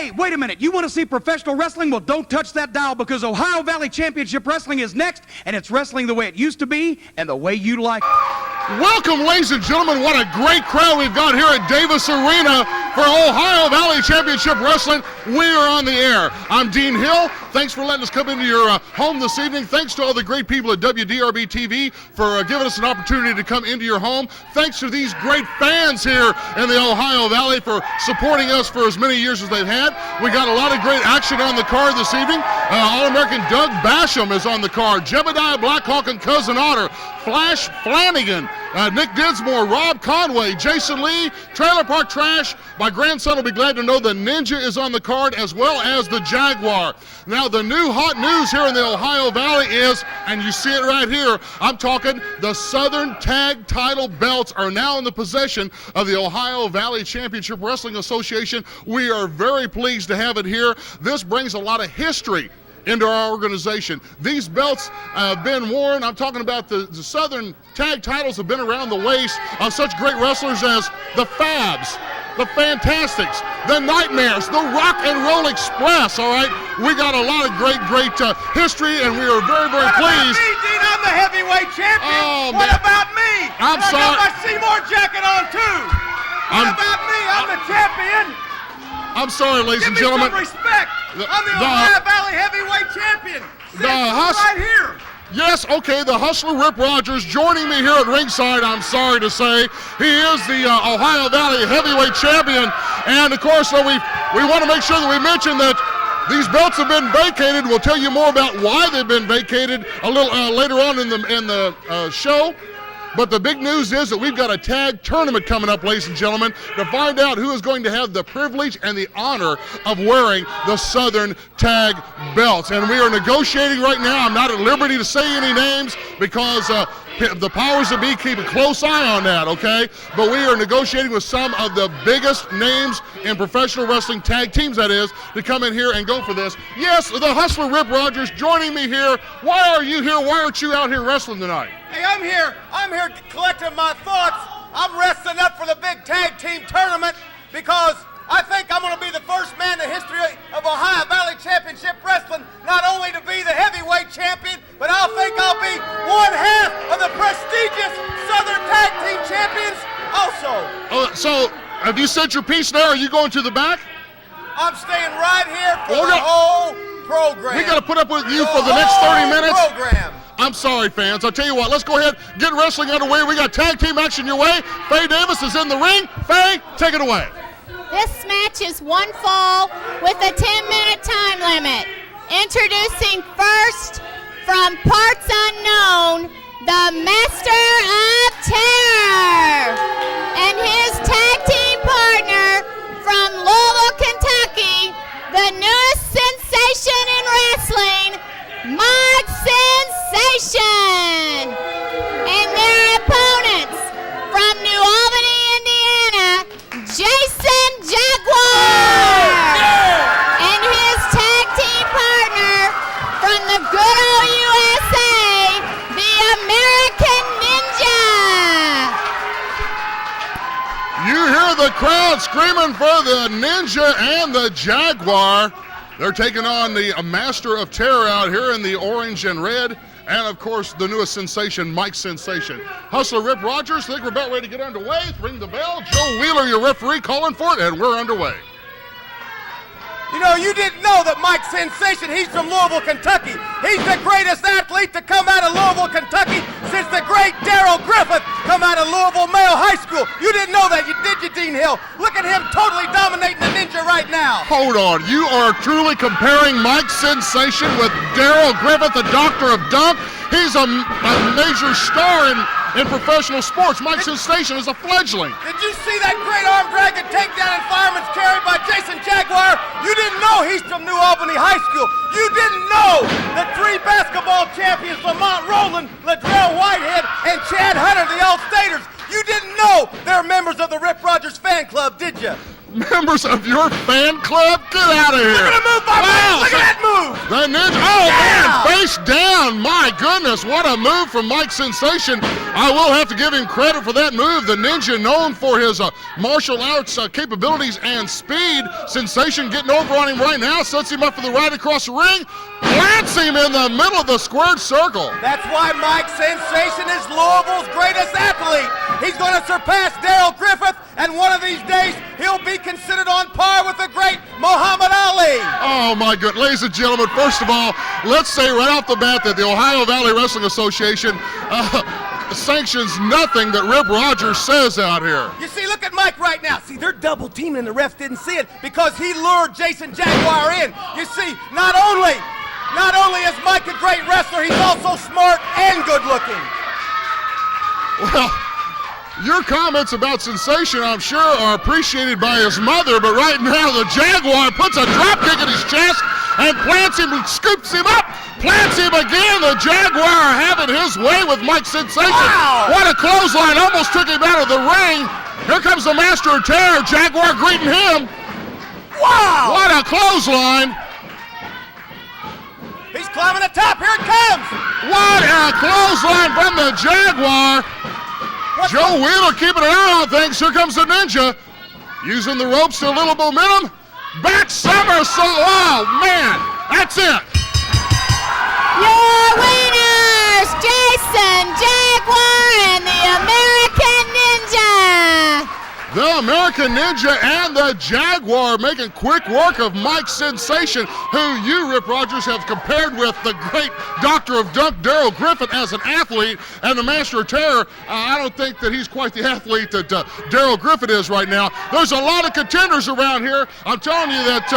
Hey, wait a minute. You want to see professional wrestling? Well, don't touch that dial because Ohio Valley Championship Wrestling is next, and it's wrestling the way it used to be and the way you like it. Welcome, ladies and gentlemen. What a great crowd we've got here at Davis Arena for Ohio Valley Championship Wrestling. We are on the air. I'm Dean Hill. Thanks for letting us come into your home this evening. Thanks to all the great people at WDRB TV for giving us an opportunity to come into your home. Thanks to these great fans here in the Ohio Valley for supporting us for as many years as they've had. We got a lot of great action on the card this evening. All-American Doug Basham is on the card. Jebediah, Blackhawk, and Kousin Otter. Flanagan, Nick Dinsmore, Rob Conway, Jason Lee, Trailer Park Trash. My grandson will be glad to know the Ninja is on the card, as well as the Jaguar. Now, the new hot news here in the Ohio Valley is, and you see it right here, I'm talking the Southern Tag Title belts are now in the possession of the Ohio Valley Championship Wrestling Association. We are very pleased to have it here. This brings a lot of history into our organization. These belts have been worn. I'm talking about the Southern Tag Titles have been around the waist of such great wrestlers as the Fabs, the Fantastics, the Nightmares, the Rock and Roll Express, all right? We got a lot of great history, and we are very, very pleased. What about me, Dean? I'm the heavyweight champion. Oh, what man. about me? I'm and sorry. I got my Seymour jacket on, too. What about me? I'm the champion. I'm sorry, ladies and Give me gentlemen. some respect. I'm the Ohio Valley heavyweight champion. Right here. Yes, okay, the Hustler Rip Rogers joining me here at ringside, I'm sorry to say. He is the Ohio Valley heavyweight champion. And, of course, we want to make sure that we mention that these belts have been vacated. We'll tell you more about why they've been vacated a little later on in the show. But the big news is that we've got a tag tournament coming up, ladies and gentlemen, to find out who is going to have the privilege and the honor of wearing the Southern Tag belts. And we are negotiating right now. I'm not at liberty to say any names because the powers that be keep a close eye on that, okay? But we are negotiating with some of the biggest names in professional wrestling, tag teams that is, to come in here and go for this. Yes, the Hustler Rip Rogers joining me here. Why are you here? Why aren't you out here wrestling tonight? Hey, I'm here collecting my thoughts. I'm resting up for the big tag team tournament because I think I'm going to be the first man in the history of Ohio Valley Championship Wrestling not only to be the heavyweight champion, but I think I'll be one half of the prestigious Southern Tag Team Champions also. So, have you said your piece now? Are you going to the back? I'm staying right here for the whole program. We got to put up with you for the next 30 minutes. Program. I'm sorry, fans. I'll tell you what. Let's go ahead, get wrestling underway. We got tag team action your way. Faye Davis is in the ring. Faye, take it away. This match is one fall with a 10-minute time limit. Introducing first, from parts unknown, the Master of Terror and his tag team partner from Louisville, Kentucky, the newest sensation in wrestling, Mike Sensation. And their opponents from New Albany, Indiana, Jason Jaguar. And his tag team partner from the good old USA, the American Ninja. You hear the crowd screaming for the Ninja and the Jaguar. They're taking on the Master of Terror out here in the orange and red. And, of course, the newest sensation, Mike Sensation. Hustler Rip Rogers, I think we're about ready to get underway. Ring the bell. Joe Wheeler, your referee, calling for it, and we're underway. You know, you didn't know that Mike Sensation, he's from Louisville, Kentucky. He's the greatest athlete to come out of Louisville, Kentucky since the great Darrell Griffith come out of Louisville Male High School. You didn't know that, did you, Dean Hill? Look at him totally dominating the Ninja right now. Hold on. You are truly comparing Mike Sensation with Darrell Griffith, the Doctor of Dunk. He's a major star in professional sports. Mike Sensation is a fledgling. Did you see that great arm drag and takedown and fireman's carry by Jason Jaguar? You didn't know he's from New Albany High School. You didn't know that 3 basketball champions, Lamont Rowland, Ladrell Whitehead, and Chad Hunter, the All-Staters. You didn't know they're members of the Rip Rogers fan club, did you? members of your fan club? Get out of here. Look at the move, Bob. Wow, Look at that move. The Ninja, man, face down. My goodness, what a move from Mike Sensation. I will have to give him credit for that move. The Ninja, known for his martial arts capabilities and speed. Sensation getting over on him right now, sets him up for the right across the ring, plants him in the middle of the squared circle. That's why Mike Sensation is Louisville's greatest athlete. He's going to surpass Darrell Griffith, and one of these days he'll be considered on par with the great Muhammad Ali. Oh my good, ladies and gentlemen, first of all, let's say right off the bat that the Ohio Valley Wrestling Association sanctions nothing that Rip Rogers says out here. You see, look at Mike right now. See, they're double teaming, the ref didn't see it because he lured Jason Jaguar in. You see, not only is Mike a great wrestler, he's also smart and good looking. Well, your comments about Sensation, I'm sure, are appreciated by his mother, but right now the Jaguar puts a drop kick in his chest and plants him and scoops him up, plants him again. The Jaguar having his way with Mike Sensation. Wow. What a clothesline, almost took him out of the ring. Here comes the Master of Terror, Jaguar greeting him. Wow! What a clothesline. He's climbing the top, here it comes! What a clothesline from the Jaguar. Joe Wheeler keeping an eye on things. Here comes the Ninja. Using the ropes to a little momentum. Back somersault. Oh, man. That's it. Your winners, Jason Jaguar and the American Ninja. The American Ninja and the Jaguar making quick work of Mike Sensation, who you, Rip Rogers, have compared with the great Doctor of Dunk, Darrell Griffith, as an athlete, and the Master of Terror. I don't think that he's quite the athlete that Darrell Griffith is right now. There's a lot of contenders around here. I'm telling you that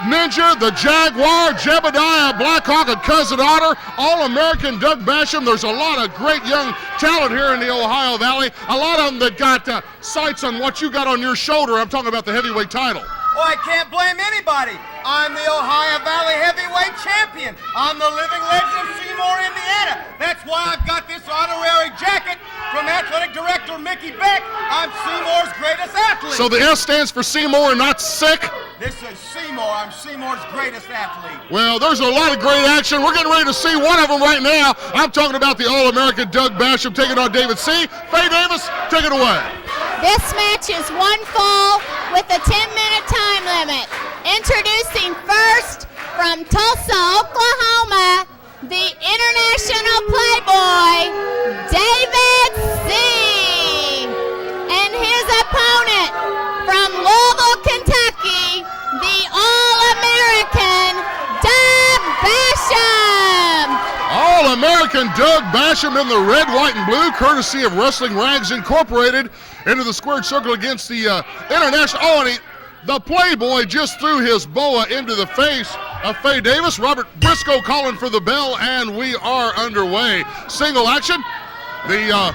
Ninja, the Jaguar, Jebediah, Blackhawk, and Kousin Otter, All-American Doug Basham. There's a lot of great young talent here in the Ohio Valley. A lot of them that got sights on what you got on your shoulder. I'm talking about the heavyweight title. Well, I can't blame anybody. I'm the Ohio Valley heavyweight champion. I'm the living legend of Seymour, Indiana. That's why I've got this honorary jacket from athletic director Mickey Beck. I'm Seymour's greatest athlete. So the S stands for Seymour and not sick? This is Seymour. I'm Seymour's greatest athlete. Well, there's a lot of great action. We're getting ready to see one of them right now. I'm talking about the All-American Doug Basham taking on David C. Faye Davis, take it away. This match is one fall with a 10-minute time limit. Introducing first from Tulsa, Oklahoma, the international playboy, David C. And his opponent from Louisville, Kentucky, the All-American Doug Basham. All-American Doug Basham in the red, white, and blue, courtesy of Wrestling Rags Incorporated, into the squared circle against the international. Oh, and the Playboy just threw his boa into the face of Faye Davis. Robert Briscoe calling for the bell, and we are underway. Single action. The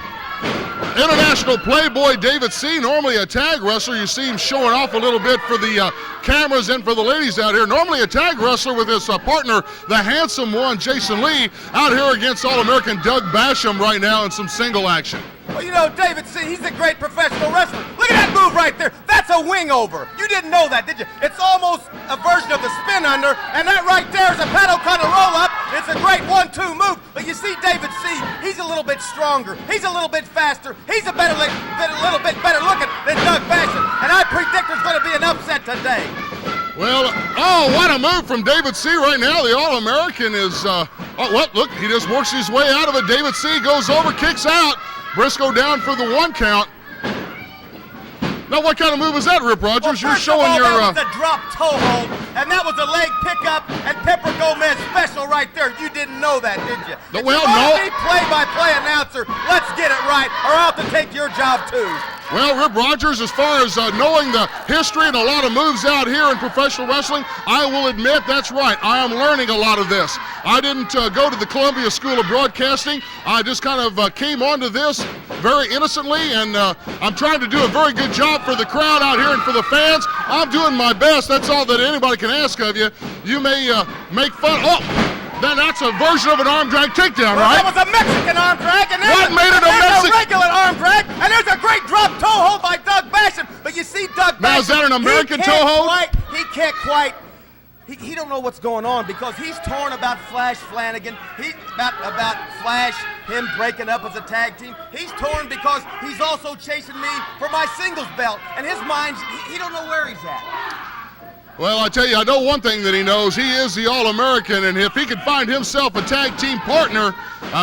international Playboy David C., normally a tag wrestler. You see him showing off a little bit for the cameras and for the ladies out here. Normally a tag wrestler with his partner, the handsome one, Jason Lee, out here against All-American Doug Basham right now in some single action. Well, you know, David C., he's a great professional wrestler. Look at that move right there. That's a wing over. You didn't know that, did you? It's almost a version of the spin under, and that right there is a paddle cutter roll up. It's a great 1-2 move. But you see David C., he's a little bit stronger. He's a little bit faster. He's a little bit better looking than Doug Basham. And I predict there's going to be an upset today. Well, oh, what a move from David C. right now. The All-American is, look, he just works his way out of it. David C. goes over, kicks out. Briscoe down for the 1 count. Now, what kind of move is that, Rip Rogers? Well, you're showing your. That was a drop toe hold, and that was a leg pickup and Pepper Gomez special right there. You didn't know that, did you? Well, no. no. Play-by-play announcer. Let's get it right, or I'll have to take your job too. Well, Rip Rogers, as far as knowing the history and a lot of moves out here in professional wrestling, I will admit that's right. I am learning a lot of this. I didn't go to the Columbia School of Broadcasting. I just kind of came onto this very innocently, and I'm trying to do a very good job for the crowd out here and for the fans. I'm doing my best. That's all that anybody can ask of you. You may make fun. Oh! That's a version of an arm drag takedown, Well, right? that was a Mexican arm drag, and What made it a Mexican? regular arm drag, and there's a great drop toe hold by Doug Basham. But you see, Doug Now, Basham, is that an American he can't toe hold? He can't quite. He don't know what's going on because he's torn about Flash Flanagan. About Flash, him breaking up as a tag team. He's torn because he's also chasing me for my singles belt, and his mind, he don't know where he's at. Well, I tell you, I know one thing that he knows. He is the All-American, and if he can find himself a tag team partner,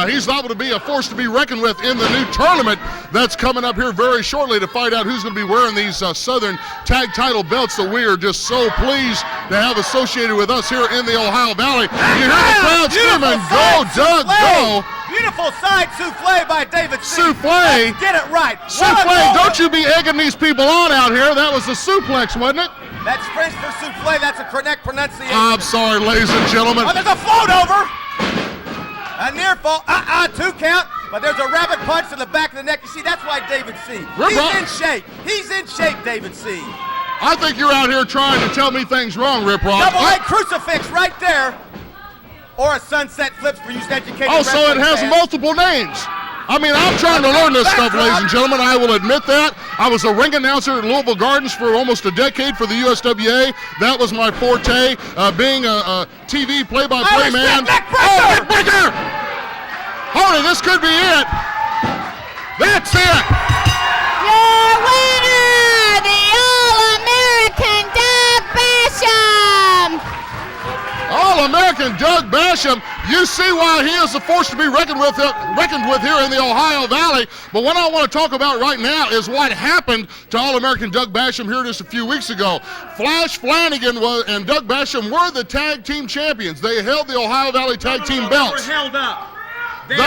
he's liable to be a force to be reckoned with in the new tournament that's coming up here very shortly to find out who's going to be wearing these Southern tag title belts that we are just so pleased to have associated with us here in the Ohio Valley. You hear the crowd screaming, "Go, Doug, go!" Beautiful side souffle by David C. Souffle? Let's get it right. Souffle, don't you be egging these people on out here. That was a suplex, wasn't it? That's French for souffle. That's a correct pronunciation. I'm sorry, ladies and gentlemen. Oh, there's a float over. A near fall. 2 count. But there's a rabbit punch to the back of the neck. You see, that's why David C. He's in shape. He's in shape, David C. I think you're out here trying to tell me things wrong, Rip Rod. Double leg crucifix right there. Or a sunset flips for you educated Oh, so it has multiple names. I mean, I'm trying to learn this stuff, ladies and gentlemen. I will admit that. I was a ring announcer at Louisville Gardens for almost a decade for the USWA. That was my forte, being a TV play-by-play man. Neck breaker! Hardy, this could be it. That's it. Your winner, the All-American Doug Basham. All-American Doug Basham. You see why he is a force to be reckoned with here in the Ohio Valley. But what I want to talk about right now is what happened to All-American Doug Basham here just a few weeks ago. Flash Flanagan and Doug Basham were the tag team champions. They held the Ohio Valley tag team belts. They were held up. They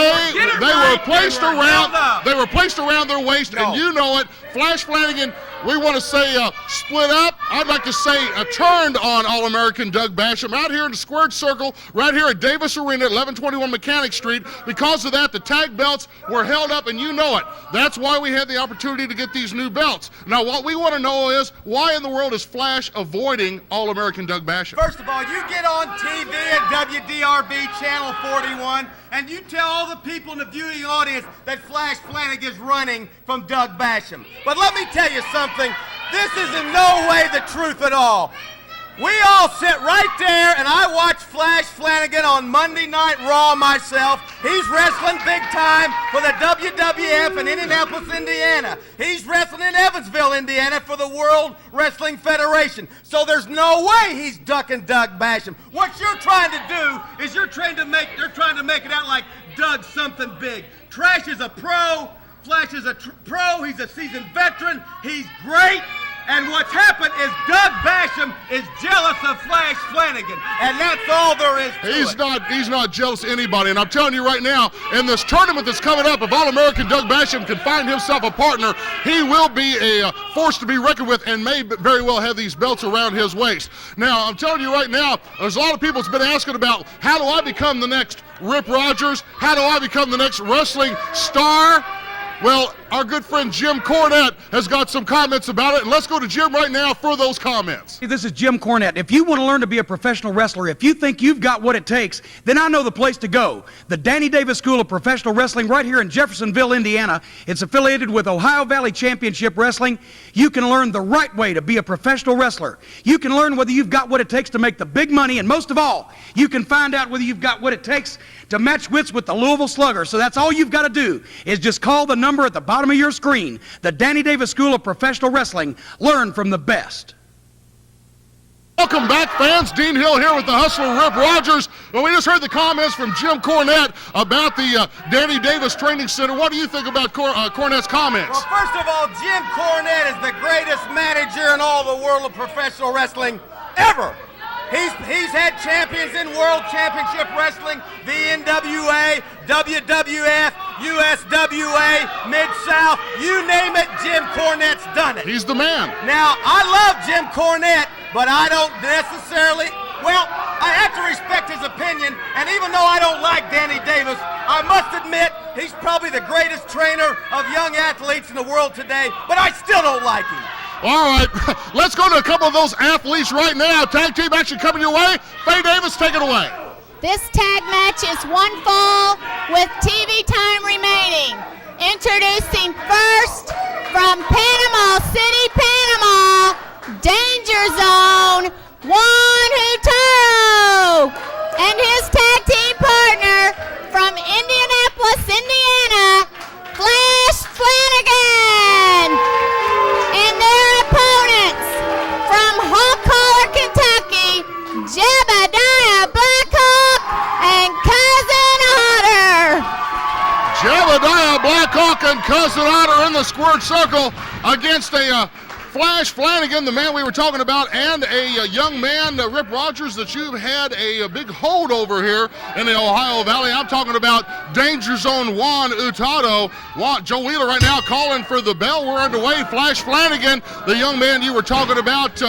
were placed around their waist, and you know it. Flash Flanagan, we want to say split up. I'd like to say turned on All-American Doug Basham out here in the squared circle, right here at Davis Arena at 1121 Mechanic Street. Because of that, the tag belts were held up, and you know it. That's why we had the opportunity to get these new belts. Now, what we want to know is, why in the world is Flash avoiding All-American Doug Basham? First of all, you get on TV at WDRB Channel 41, and you tell all the people in the viewing audience that Flash Flanagan's running from Doug Basham. But let me tell you something. This is in no way the truth at all. We all sit right there, and I watch Flash Flanagan on Monday Night Raw myself. He's wrestling big time for the WWF in Indianapolis, Indiana. He's wrestling in Evansville, Indiana for the World Wrestling Federation. So there's no way he's ducking Doug Basham. What you're trying to do is they're trying to make it out like Doug's something big. Trash is a pro. Flash is a pro. He's a seasoned veteran. He's great. And what's happened is Doug Basham is jealous of Flash Flanagan, and that's all there is to it. He's not jealous of anybody, and I'm telling you right now, in this tournament that's coming up, if All-American Doug Basham can find himself a partner, he will be a force to be reckoned with and may very well have these belts around his waist. Now, I'm telling you right now, there's a lot of people that's been asking about, how do I become the next Rip Rogers? How do I become the next wrestling star? Well, our good friend Jim Cornette has got some comments about it, and let's go to Jim right now for those comments. This is Jim Cornette. If you want to learn to be a professional wrestler, if you think you've got what it takes, then I know the place to go. The Danny Davis School of Professional Wrestling right here in Jeffersonville, Indiana. It's affiliated with Ohio Valley Championship Wrestling. You can learn the right way to be a professional wrestler. You can learn whether you've got what it takes to make the big money, and most of all, you can find out whether you've got what it takes to match wits with the Louisville Slugger. So that's all you've got to do is just call the number at the bottom of your screen. The Danny Davis School of Professional Wrestling. Learn from the best. Welcome back, fans. Dean Hill here with the Hustler Rip Rogers. Well, we just heard the comments from Jim Cornette about the Danny Davis Training Center. What do you think about Cornette's comments? Well, first of all, Jim Cornette is the greatest manager in all the world of professional wrestling ever. He's had champions in World Championship Wrestling, the NWA, WWF, USWA, Mid-South, you name it, Jim Cornette's done it. He's the man. Now, I love Jim Cornette, but I don't necessarily, well, I have to respect his opinion, and even though I don't like Danny Davis, I must admit he's probably the greatest trainer of young athletes in the world today, but I still don't like him. All right, let's go to a couple of those athletes right now. Tag team action coming your way. Faye Davis, take it away. This tag match is one fall with TV time remaining. Introducing first from Panama City, Panama, Danger Zone, Juan Hurtado, and his tag team partner from Indianapolis, Indiana, Flash Flanagan. And their opponents from Hawk Collar, Kentucky, Jebediah Blackhawk and Kousin Otter. Jebediah Blackhawk and Kousin Otter in the squared circle against a Flash Flanagan, the man we were talking about, and a young man, Rip Rogers, that you've had a big hold over here in the Ohio Valley. I'm talking about Danger Zone Juan Hurtado. Joe Wheeler right now calling for the bell. We're underway. Flash Flanagan, the young man you were talking about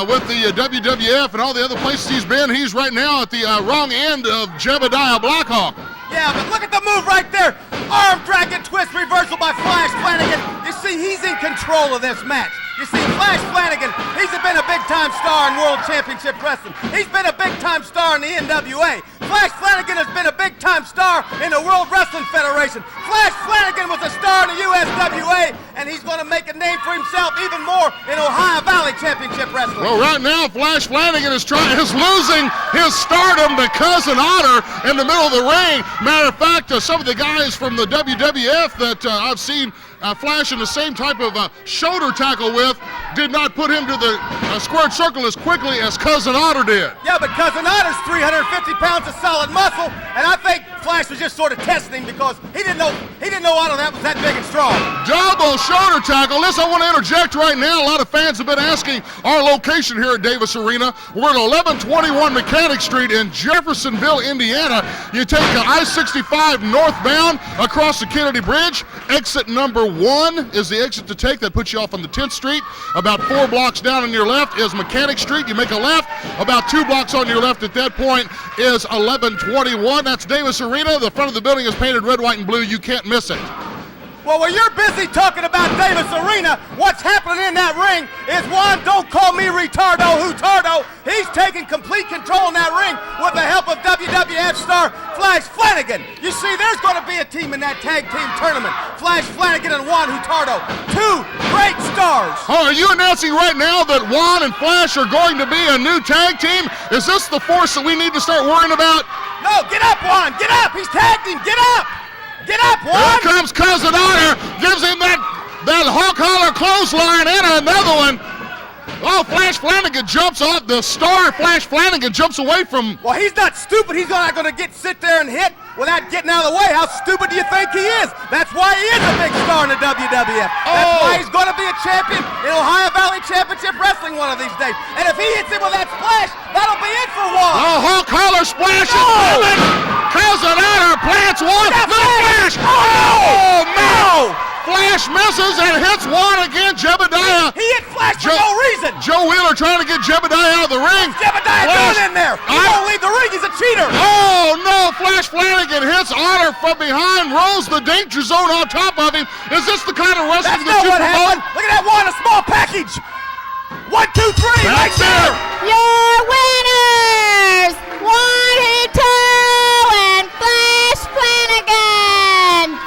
with the WWF and all the other places he's been, he's right now at the wrong end of Jebediah Blackhawk. Yeah, but look at the move right there. Arm dragon twist reversal by Flash Flanagan. You see, he's in control of this match. You see, Flash Flanagan, he's been a big-time star in World Championship Wrestling. He's been a big-time star in the NWA. Flash Flanagan has been a big-time star in the World Wrestling Federation. Flash Flanagan was a star in the USWA, and he's going to make a name for himself even more in Ohio Valley Championship Wrestling. Well, right now, Flash Flanagan is losing his stardom to Kousin Otter in the middle of the ring. Matter of fact, some of the guys from the WWF that I've seen Flash in the same type of shoulder tackle with did not put him to the squared circle as quickly as Kousin Otter did. Yeah, but Kousin Otter's 350 pounds of solid muscle, and I think Flash was just sort of testing him because he didn't know Otter that was that big and strong. Double shoulder tackle. Listen, I want to interject right now. A lot of fans have been asking our location here at Davis Arena. We're at 1121 Mechanic Street in Jeffersonville, Indiana. You take I-65 northbound across the Kennedy Bridge. Exit number 1 is the exit to take. That puts you off on the 10th Street. About 4 blocks down on your left is Mechanic Street. You make a left. About 2 blocks on your left at that point is 1121. That's Davis Arena. The front of the building is painted red, white, and blue. You can't miss it. Well, while you're busy talking about Davis Arena, what's happening in that ring is Juan, don't call me retardo, Hurtado. He's taking complete control in that ring with the help of WWF star Flash Flanagan. You see, there's going to be a team in that tag team tournament. Flash Flanagan and Juan Hurtado, 2 great stars. Oh, are you announcing right now that Juan and Flash are going to be a new tag team? Is this the force that we need to start worrying about? No, get up, Juan, get up. He's tagged him, get up. Get up, Juan! Here comes Kousin Otter, gives him that hawk collar clothesline and another one. Oh, Flash Flanagan jumps off. The star Flash Flanagan jumps away from. Well, he's not stupid. He's not going to sit there and hit without getting out of the way. How stupid do you think he is? That's why he is a big star in the WWF. That's why he's going to be a champion in Ohio Valley Championship Wrestling one of these days. And if he hits him with that splash, that'll be it for Juan. Oh, hawk collar splash is coming. Kousin Otter plants one. The Flash. Oh, no! Flash misses and hits Juan again. Jebediah. He hit Flash for no reason. Joe Wheeler trying to get Jebediah out of the ring. What's Jebediah doing in there? He won't leave the ring. He's a cheater. Oh, no. Flash Flanagan hits Otter from behind, rolls the danger zone on top of him. Is this the kind of wrestling that you promote? happened. Look at that one, a small package. 1, 2, 3, right there. Your winners, Juan Hurtado and Flash Flanagan.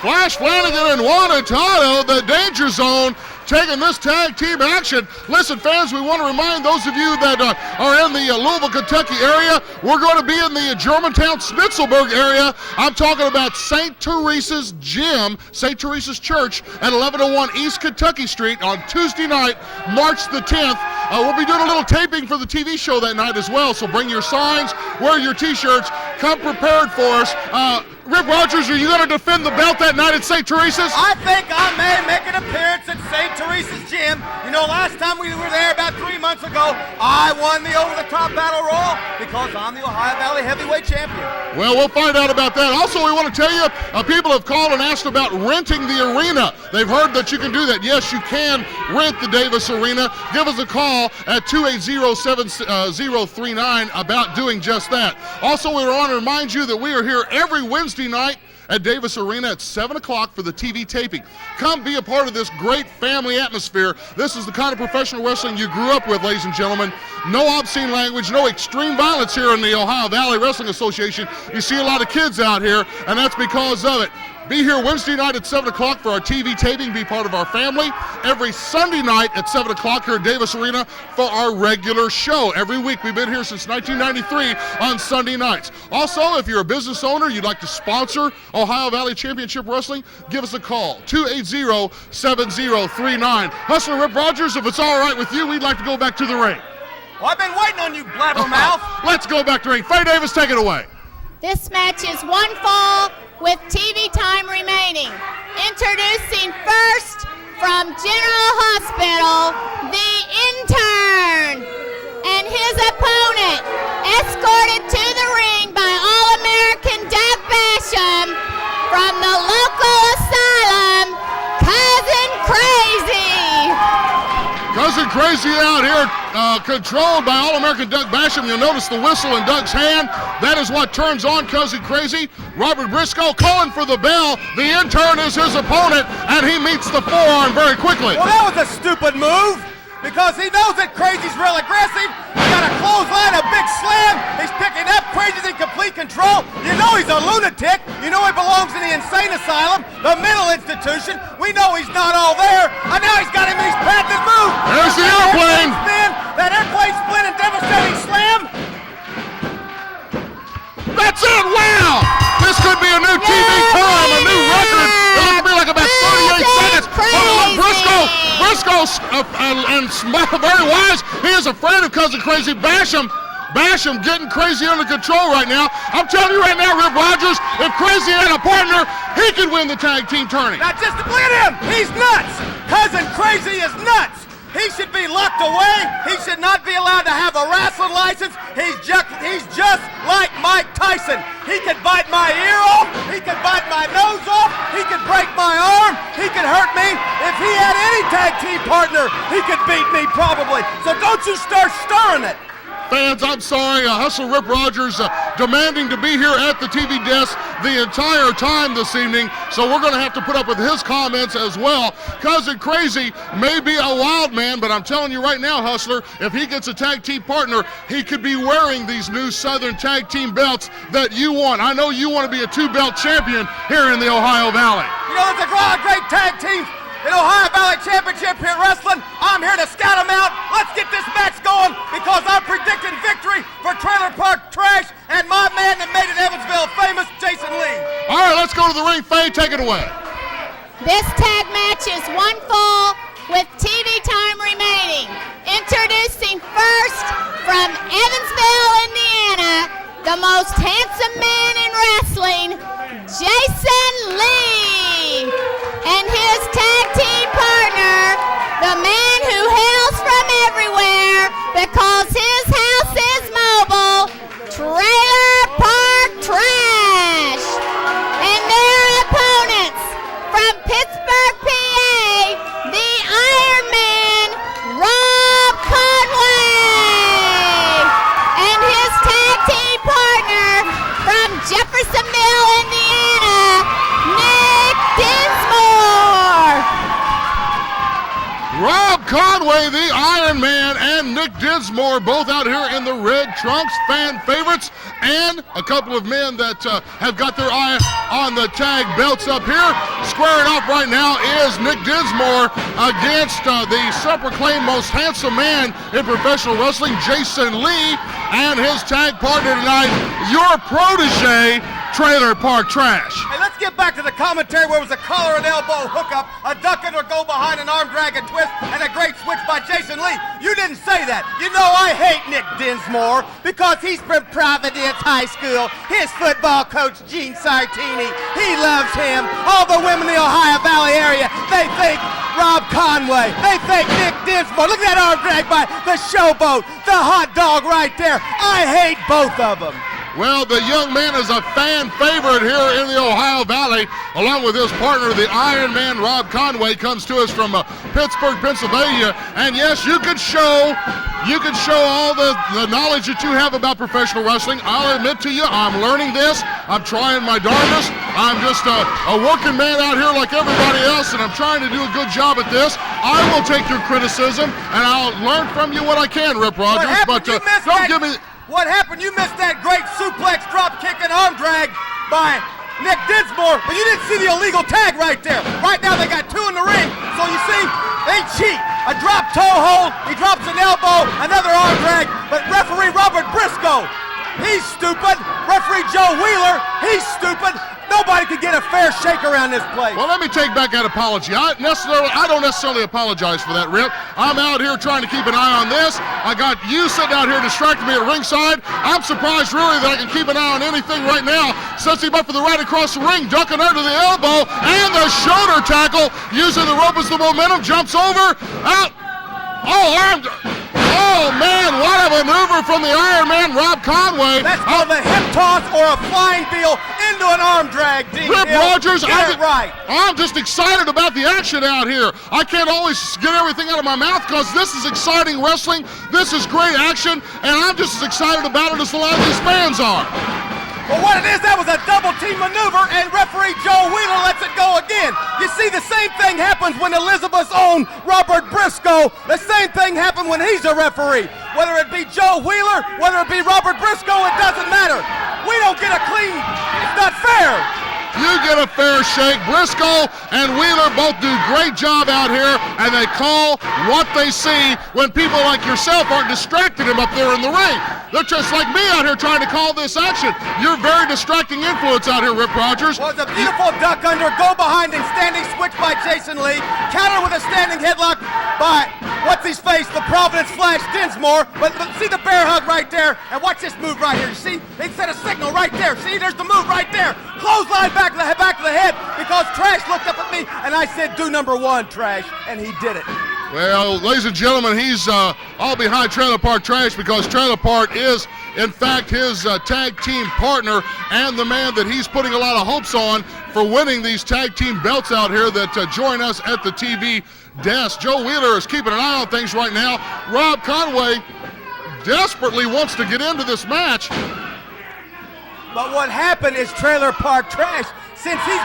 Flash Flanagan and Juan Hurtado, the Danger Zone, taking this tag team action. Listen, fans, we want to remind those of you that are in the Louisville, Kentucky area, we're going to be in the Germantown, Snitzelburg area. I'm talking about St. Teresa's Gym, St. Teresa's Church at 1101 East Kentucky Street on Tuesday night, March the 10th. We'll be doing a little taping for the TV show that night as well, so bring your signs, wear your T-shirts, come prepared for us. Rip Rogers, are you going to defend the belt that night at St. Teresa's? I think I may make an appearance at St. Teresa's Gym. You know, last time we were there about 3 months ago, I won the over-the-top battle royal because I'm the Ohio Valley Heavyweight Champion. Well, we'll find out about that. Also, we want to tell you, people have called and asked about renting the arena. They've heard that you can do that. Yes, you can rent the Davis Arena. Give us a call at 280-7039 about doing just that. Also, we want to remind you that we are here every Wednesday night at Davis Arena at 7 o'clock for the TV taping. Come be a part of this great family atmosphere. This is the kind of professional wrestling you grew up with, ladies and gentlemen. No obscene language, no extreme violence here in the Ohio Valley Wrestling Association. You see a lot of kids out here, and that's because of it. Be here Wednesday night at 7 o'clock for our TV taping. Be part of our family. Every Sunday night at 7 o'clock here at Davis Arena for our regular show. Every week. We've been here since 1993 on Sunday nights. Also, if you're a business owner, you'd like to sponsor Ohio Valley Championship Wrestling, give us a call, 280-7039. Hustler Rip Rogers, if it's all right with you, we'd like to go back to the ring. Well, I've been waiting on you, blabbermouth. Let's go back to the ring. Faye Davis, take it away. This match is one fall with TV time remaining. Introducing first from General Hospital, the Intern, and his opponent, escorted to the ring by All-American Doug Basham from the local asylum, Kousin Krazy. Kousin Krazy out here, controlled by All-American Doug Basham. You'll notice the whistle in Doug's hand. That is what turns on Kousin Krazy. Robert Briscoe calling for the bell. The Intern is his opponent, and he meets the forearm very quickly. Well, that was a stupid move because he knows that Krazy's real aggressive. He got a clothesline, a big slam. He's picking up. Krazy's in complete control. You know he's a lunatic. You know he belongs in the insane asylum, the mental institution. We know he's not all there. And now he's got him in his patented move. There's the airplane. That airplane spin and devastating slam. That's it! Wow! This could be a new TV time, a new record. It looks to be like about 38 seconds. Briscoe's and very wise. He is afraid of Kousin Krazy. Basham getting Krazy under control right now. I'm telling you right now, Rip Rogers, if Krazy had a partner, he could win the tag team tourney. Now just look at him. He's nuts. Kousin Krazy is nuts. He should be locked away. He should not be allowed to have a wrestling license. He's just like Mike Tyson. He could bite my ear off. He could bite my nose off. He could break my arm. He could hurt me. If he had any tag team partner, he could beat me probably. So don't you start stirring it. Fans, I'm sorry, Hustle Rip Rogers demanding to be here at the TV desk the entire time this evening, so we're going to have to put up with his comments as well. Kousin Krazy may be a wild man, but I'm telling you right now, Hustler, if he gets a tag team partner, he could be wearing these new Southern tag team belts that you want. I know you want to be a two-belt champion here in the Ohio Valley. You know, there's a lot of great tag teams in Ohio Valley Championship here wrestling. I'm here to scout them out. Let's get this match going because I'm predicting victory for Trailer Park Trash and my man that made it Evansville famous, Jason Lee. All right, let's go to the ring. Faye, take it away. This tag match is one fall with TV time remaining. Introducing first from Evansville, Indiana, the most handsome man in wrestling, Jason Lee, and his tag team partner, the man who hails from everywhere because his house is mobile, Trailer Park Trash, and their opponents from Pittsburgh, PA, the Iron Man, Rob Conway, and his tag team partner from Jeffersonville, Indiana, Nick Dinsmore. Rob Conway, the Iron Man, and Nick Dinsmore, both out here in the red trunks, fan favorites, and a couple of men that have got their eye on the tag belts up here. Squaring off right now is Nick Dinsmore against the self-proclaimed most handsome man in professional wrestling, Jason Lee, and his tag partner tonight, your protege, Trailer Park Trash. Hey, let's get back to the commentary where it was a collar and elbow hookup, a duck and a go behind an arm drag and twist, and a great switch by Jason Lee. You didn't say that. You know I hate Nick Dinsmore because he's from Providence High School. His football coach, Gene Sartini, he loves him. All the women in the Ohio Valley area, they think Rob Conway. They think Nick Dinsmore. Look at that arm drag by the showboat, the hot dog right there. I hate both of them. Well, the young man is a fan favorite here in the Ohio Valley, along with his partner, the Iron Man, Rob Conway, comes to us from Pittsburgh, Pennsylvania. And yes, you could show all the knowledge that you have about professional wrestling. I'll admit to you, I'm learning this. I'm trying my darndest. I'm just a working man out here like everybody else, and I'm trying to do a good job at this. I will take your criticism, and I'll learn from you what I can, Rip Rogers. But don't give me... What happened? You missed that great suplex, drop kick, and arm drag by Nick Dinsmore, but you didn't see the illegal tag right there. Right now they got two in the ring, so you see, they cheat. A drop toe hold, he drops an elbow, another arm drag, but referee Robert Briscoe, he's stupid. Referee Joe Wheeler, he's stupid. Nobody could get a fair shake around this place. Well, let me take back that apology. I don't necessarily apologize for that, Rip. I'm out here trying to keep an eye on this. I got you sitting out here distracting me at ringside. I'm surprised, really, that I can keep an eye on anything right now. Sets him up for the right across the ring, ducking under the elbow, and the shoulder tackle, using the rope as the momentum, jumps over, out. Oh, man, what a maneuver from the Iron Man, Rob Conway. That's called a hip toss or a flying deal into an arm drag, Dean Rip Hill. Rogers, right. I'm just excited about the action out here. I can't always get everything out of my mouth because this is exciting wrestling. This is great action, and I'm just as excited about it as a lot of these fans are. Well, what it is, that was a double team maneuver, and referee Joe Wheeler lets it go again. You see, the same thing happens when Elizabeth's own Robert Briscoe. The same thing happened when he's a referee. Whether it be Joe Wheeler, whether it be Robert Briscoe, it doesn't matter. We don't get a clean, it's not fair. You get a fair shake. Briscoe and Wheeler both do a great job out here, and they call what they see when people like yourself aren't distracting them up there in the ring. They're just like me out here trying to call this action. You're very distracting influence out here, Rip Rogers. Was a beautiful duck under, go behind and standing switch by Jason Lee, counter with a standing headlock by, what's his face, the Providence Flash Dinsmore. But see the bear hug right there, and watch this move right here. You see, they set a signal right there. See, there's the move right there. Clothesline back of the head, because Trash looked up at me and I said, do number one, Trash, and he did it. Well, ladies and gentlemen, he's all behind Trailer Park Trash because Trailer Park is, in fact, his tag team partner and the man that he's putting a lot of hopes on for winning these tag team belts out here that join us at the TV desk. Joe Wheeler is keeping an eye on things right now. Rob Conway desperately wants to get into this match. But what happened is Trailer Park Trash, since he's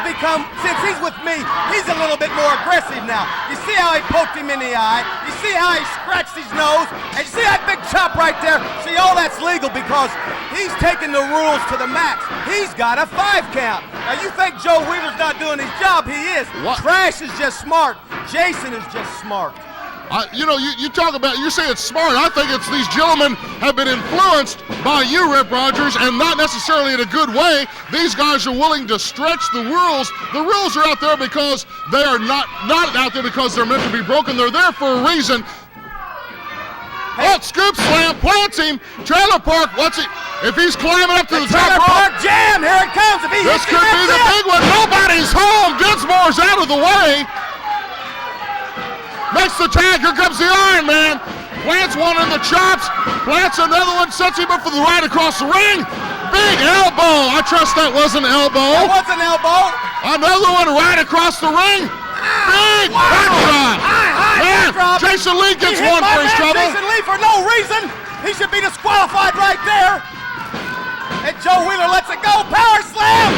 with me, he's a little bit more aggressive now. You see how he poked him in the eye? You see how he scratched his nose? And you see that big chop right there? See, all that's legal because he's taking the rules to the max. He's got a 5 count. Now you think Joe Wheeler's not doing his job? He is. What? Trash is just smart. Jason is just smart. You talk about, you say it's smart. I think it's these gentlemen have been influenced by you, Rip Rogers, and not necessarily in a good way. These guys are willing to stretch the rules. The rules are out there because they are not out there because they're meant to be broken. They're there for a reason. Oh, scoop slam, plants him. Trailer Park, what's it? If he's climbing up to the top Trailer rope. Park jam, here it comes. If he This hits could be the big one. Nobody's home. Dinsmore's out of the way. Makes the tag. Here comes the Iron Man. Plants one in the chops. Plants another one. Sets him up for the right across the ring. Big elbow. I trust that was an elbow. That was an elbow. Another one right across the ring. Big back drop. Man, drop. Jason Lee gets He hit one my for his man, trouble. Jason Lee for no reason. He should be disqualified right there. And Joe Wheeler lets it go. Power slam.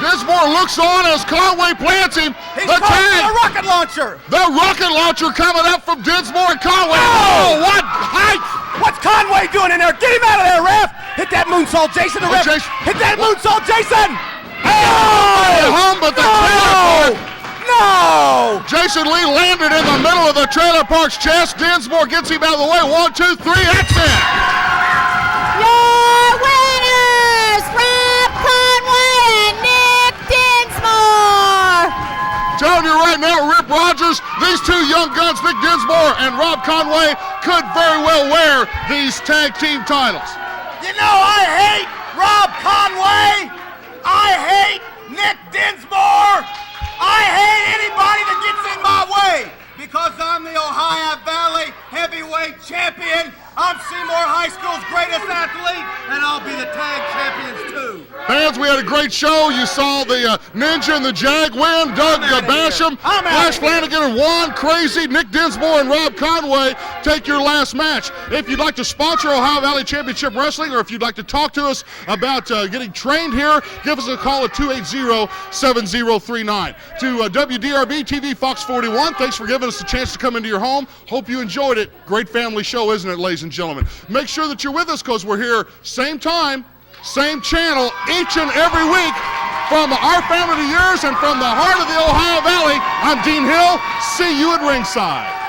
Dinsmore looks on as Conway plants him. He's The caught tag. the rocket launcher. The rocket launcher coming up from Dinsmore and Conway. Oh, what height! What's Conway doing in there? Get him out of there, ref. Hit that moonsault, Jason. The ref. Jason. Hit that moonsault, Jason. Oh! Home, but the Trailer Park. No! Jason Lee landed in the middle of the Trailer Park's chest. Dinsmore gets him out of the way. 1, 2, 3, that's it. Your winners, Rob Conway and Nick Dinsmore. Telling you right now, Rip Rogers, these two young guns, Nick Dinsmore and Rob Conway, could very well wear these tag team titles. You know, I hate Rob Conway. I hate Nick Dinsmore. I hate anybody that gets in my way because I'm the Ohio Valley Heavyweight Champion I'm Seymour High School's greatest athlete, and I'll be the tag champions too. Fans, we had a great show. You saw the Ninja and the Jag win. Doug Basham, Flash Flanagan, and Juan, Krazy, Nick Dinsmore, and Rob Conway take your last match. If you'd like to sponsor Ohio Valley Championship Wrestling, or if you'd like to talk to us about getting trained here, give us a call at 280-7039. To WDRB TV Fox 41, thanks for giving us a chance to come into your home. Hope you enjoyed it. Great family show, isn't it, ladies and gentlemen? Make sure that you're with us, because we're here same time, same channel, each and every week. From our family to yours and from the heart of the Ohio Valley, I'm Dean Hill. See you at ringside.